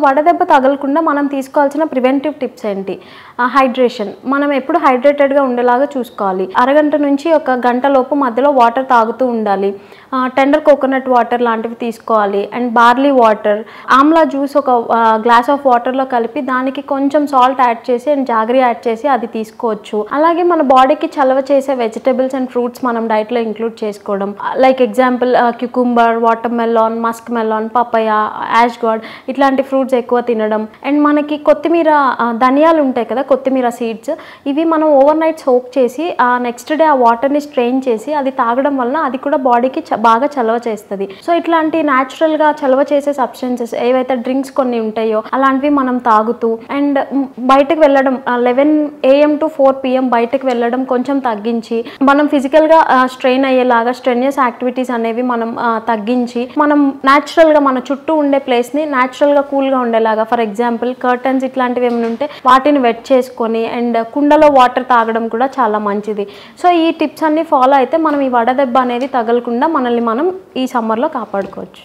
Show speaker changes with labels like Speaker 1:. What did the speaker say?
Speaker 1: వడదెబ్బ తగలకుండా మనం తీసుకోవాల్సిన ప్రివెంటివ్ టిప్స్ ఏంటి? హైడ్రేషన్. మనం ఎప్పుడు హైడ్రేటెడ్గా ఉండేలాగా చూసుకోవాలి. అరగంట నుంచి ఒక గంట లోపు మధ్యలో వాటర్ తాగుతూ ఉండాలి. టెండర్ కోకోనట్ వాటర్ లాంటివి తీసుకోవాలి. And barley water, Amla juice ఒక గ్లాస్ ఆఫ్ వాటర్లో కలిపి దానికి కొంచెం సాల్ట్ యాడ్ చేసి అండ్ జాగరీ యాడ్ చేసి అది తీసుకోవచ్చు. అలాగే మన బాడీకి చలవ చేసే వెజిటబుల్స్ అండ్ ఫ్రూట్స్ మనం డైట్లో ఇంక్లూడ్ చేసుకోవడం. Like example cucumber, water melon, musk melon, papaya, ash gourd ఇట్లాంటి ఫ్రూట్స్ ఎక్కువ తినడం. అండ్ మనకి కొత్తిమీర, ధనియాలు ఉంటాయి కదా, కొత్తిమీర సీడ్స్, ఇవి మనం ఓవర్ నైట్ సోక్ చేసి నెక్స్ట్ డే ఆ వాటర్ని స్ట్రెయిన్ చేసి అది తాగడం వలన అది కూడా బాడీకి బాగా చలవ చేస్తుంది. సో ఇట్లాంటి న్యాచురల్గా చలవ చేసే సబ్స్టెన్సెస్ ఏవైతే డ్రింక్స్ కొన్ని ఉంటాయో అలాంటివి మనం తాగుతూ అండ్ బయటకు వెళ్ళడం 11 AM to 4 PM బయటకు వెళ్ళడం కొంచెం తగ్గించి, మనం ఫిజికల్గా స్ట్రెయిన్ అయ్యేలాగా స్ట్రెనియస్ యాక్టివిటీస్ అనేవి మనం తగ్గించి, మనం న్యాచురల్గా మన చుట్టూ ఉండే ప్లేస్ని న్యాచురల్గా కూల్గా ఉండేలాగా, ఫర్ ఎగ్జాంపుల్ కర్టన్స్ ఇట్లాంటివి ఏమైనా ఉంటే వాటిని వెట్ చేసుకొని అండ్ కుండలో వాటర్ తాగడం కూడా చాలా మంచిది. సో ఈ టిప్స్ అన్ని ఫాలో అయితే మనం ఈ వడదెబ్బ అనేది తగలకుండా మనల్ని మనం ఈ సమ్మర్లో కాపాడుకోవచ్చు.